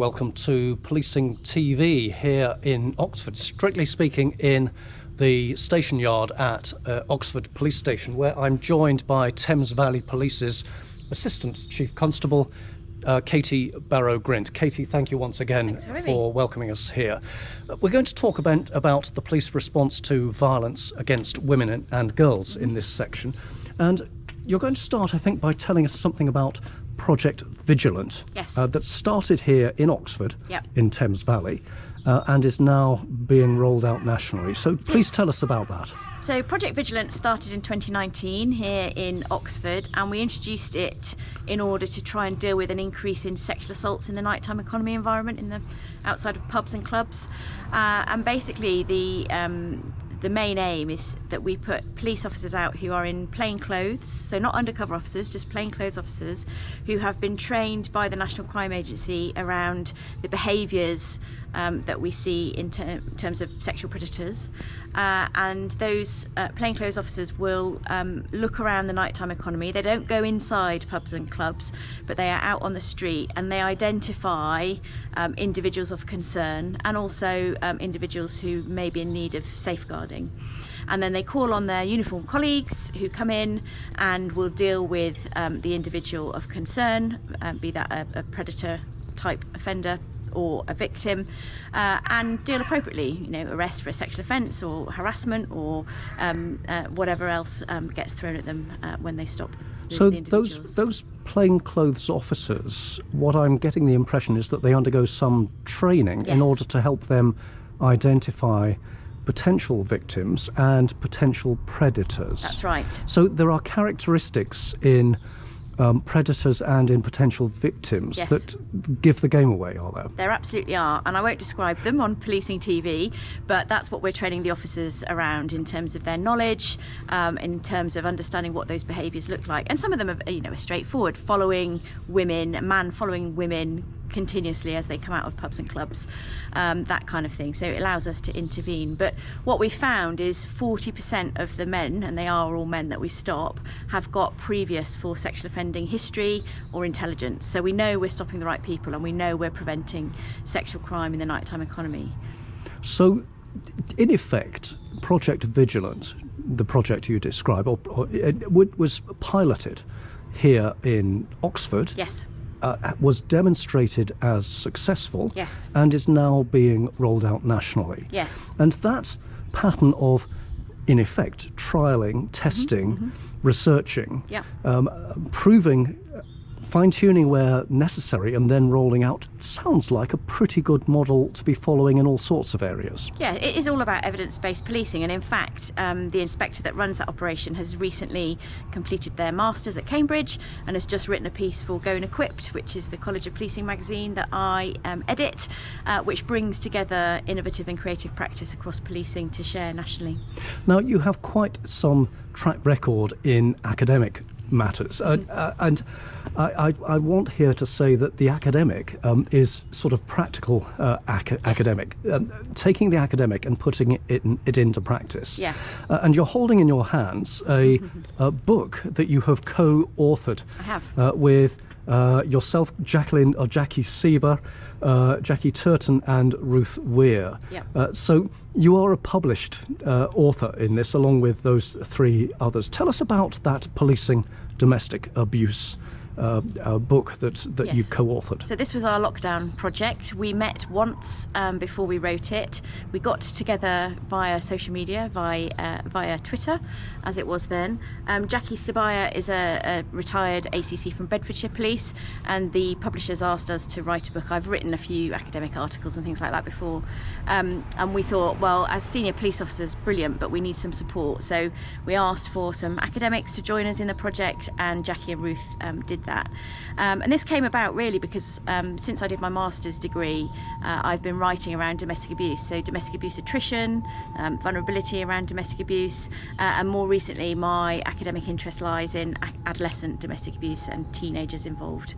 welcome to Policing TV here in Oxford, strictly speaking in the station yard at Oxford Police Station, where I'm joined by Thames Valley Police's Assistant Chief Constable, Katy Barrow-Grint. Katy, thank you once again for welcoming us here. We're going to talk about the police response to violence against women and girls in this section. And you're going to start, I think, by telling us something about Project Vigilant, that started here in Oxford, in Thames Valley, and is now being rolled out nationally. So please tell us about that. So Project Vigilant started in 2019 here in Oxford, and we introduced it in order to try and deal with an increase in sexual assaults in the nighttime economy environment in the outside of pubs and clubs. And basically the main aim is that we put police officers out who are in plain clothes, so not undercover officers, just plain clothes officers who have been trained by the National Crime Agency around the behaviours that we see in terms of sexual predators. And those plainclothes officers will look around the nighttime economy. They don't go inside pubs and clubs, but they are out on the street and they identify individuals of concern and also individuals who may be in need of safeguarding. And then they call on their uniformed colleagues who come in and will deal with the individual of concern, be that a predator type offender or a victim, and deal appropriately, arrest for a sexual offence or harassment or whatever else gets thrown at them when they stop the individuals. Those plainclothes officers, what I'm getting the impression is that they undergo some training in order to help them identify potential victims and potential predators. That's right. So there are characteristics in predators and in potential victims that give the game away, are there? There absolutely are, and I won't describe them on Policing TV, but that's what we're training the officers around in terms of their knowledge, in terms of understanding what those behaviours look like. And some of them are straightforward, following women, a man following women continuously as they come out of pubs and clubs, that kind of thing. So it allows us to intervene. But what we found is 40% of the men, and they are all men that we stop, have got previous for sexual offending history or intelligence. So we know we're stopping the right people and we know we're preventing sexual crime in the nighttime economy. So in effect, Project Vigilant, the project you describe, was piloted here in Oxford. Yes. Was demonstrated as successful, and is now being rolled out nationally. Yes. And that pattern of, in effect, trialling, testing, researching, proving, fine-tuning where necessary, and then rolling out sounds like a pretty good model to be following in all sorts of areas. Yeah, it is all about evidence-based policing, and in fact the inspector that runs that operation has recently completed their masters at Cambridge and has just written a piece for Going Equipped, which is the College of Policing magazine that I edit, which brings together innovative and creative practice across policing to share nationally. Now, you have quite some track record in academic matters, and I want here to say that the academic is sort of practical academic, taking the academic and putting it into practice. And you're holding in your hands a book that you have co-authored. I have. With yourself, Jackie Sieber, Jackie Turton and Ruth Weir. So you are a published author in this, along with those three others. Tell us about that policing domestic abuse book that you co-authored. So this was our lockdown project. We met once before we wrote it. We got together via social media, via Twitter, as it was then. Jackie Sieber is a retired ACC from Bedfordshire Police, and the publishers asked us to write a book. I've written a few academic articles and things like that before, and we thought, well, as senior police officers, brilliant, but we need some support. So we asked for some academics to join us in the project, and Jackie and Ruth did that. And this came about really because since I did my master's degree, I've been writing around domestic abuse, so domestic abuse attrition, vulnerability around domestic abuse, and more recently my academic interest lies in adolescent domestic abuse and teenagers involved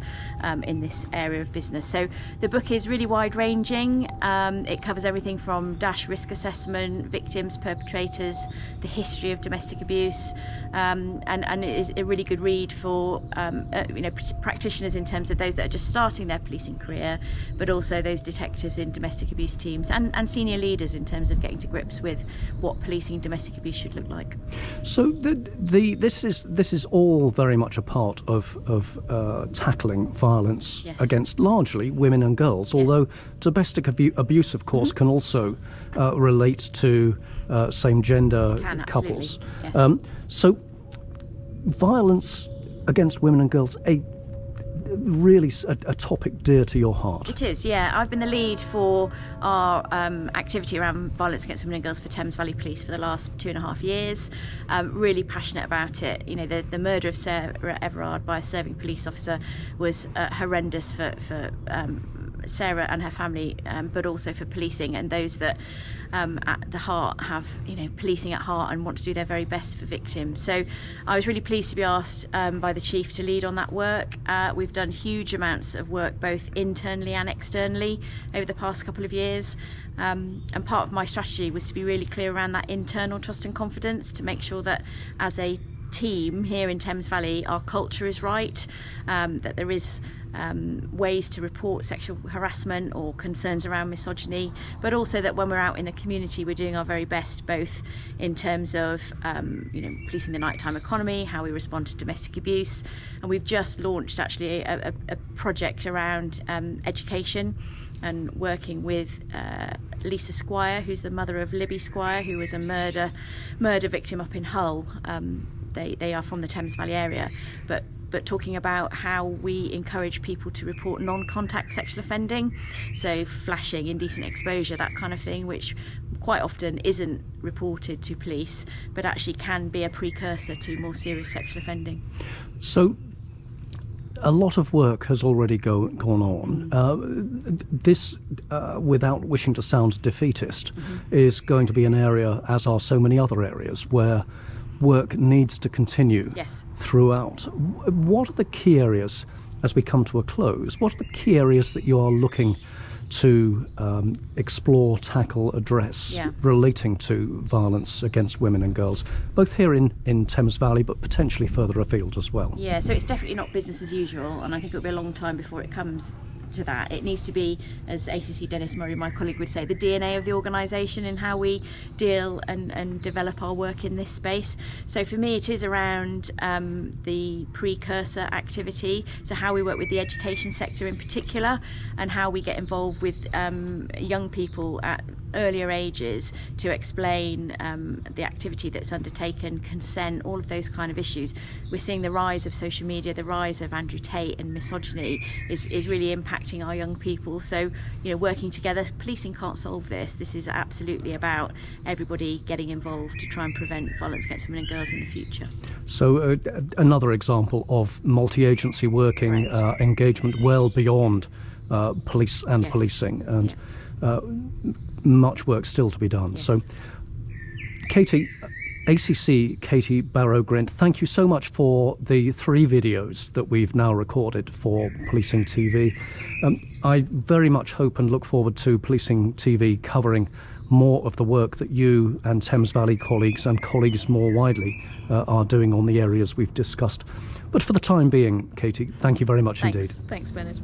in this area of business. So the book is really wide-ranging. It covers everything from DASH risk assessment, victims, perpetrators, the history of domestic abuse, and it is a really good read for practitioners in terms of those that are just starting their policing career, but also those detectives in domestic abuse teams and senior leaders in terms of getting to grips with what policing domestic abuse should look like. So this is all very much a part of tackling violence Yes. against largely women and girls, although domestic abuse, of course, can also relate to same-gender couples. Yes. So violence against women and girls, really a topic dear to your heart. It is, yeah. I've been the lead for our activity around violence against women and girls for Thames Valley Police for the last 2.5 years. Really passionate about it. The murder of Sarah Everard by a serving police officer was horrendous for Sarah and her family, but also for policing and those that at the heart have policing at heart and want to do their very best for victims. So I was really pleased to be asked by the Chief to lead on that work. We've done huge amounts of work both internally and externally over the past couple of years, and part of my strategy was to be really clear around that internal trust and confidence, to make sure that as a team here in Thames Valley our culture is right, that there is ways to report sexual harassment or concerns around misogyny, but also that when we're out in the community we're doing our very best, both in terms of policing the nighttime economy, how we respond to domestic abuse. And we've just launched actually a project around education and working with Lisa Squire, who's the mother of Libby Squire, who was a murder victim up in Hull. They are from the Thames Valley area, but talking about how we encourage people to report non-contact sexual offending, so flashing, indecent exposure, that kind of thing, which quite often isn't reported to police, but actually can be a precursor to more serious sexual offending. So a lot of work has already gone on. This, without wishing to sound defeatist, is going to be an area, as are so many other areas, where work needs to continue throughout. What are the key areas, as we come to a close, what are the key areas that you are looking to explore, tackle, address relating to violence against women and girls, both here in Thames Valley but potentially further afield as well? Yeah, so it's definitely not business as usual, and I think it'll be a long time before it comes to that. It needs to be, as ACC Dennis Murray, my colleague, would say, the DNA of the organisation in how we deal and develop our work in this space. So for me it is around the precursor activity, so how we work with the education sector in particular, and how we get involved with young people at earlier ages to explain the activity that's undertaken, consent, all of those kind of issues. We're seeing the rise of social media, the rise of Andrew Tate and misogyny is really impacting our young people. So, working together, policing can't solve this. This is absolutely about everybody getting involved to try and prevent violence against women and girls in the future. So another example of multi-agency working, engagement well beyond police and policing, and much work still to be done. So, Katy, ACC Katy Barrow-Grint, thank you so much for the 3 videos that we've now recorded for Policing TV. I very much hope and look forward to Policing TV covering more of the work that you and Thames Valley colleagues and colleagues more widely are doing on the areas we've discussed. But for the time being, Katy, thank you very much indeed. Thanks, Bernard.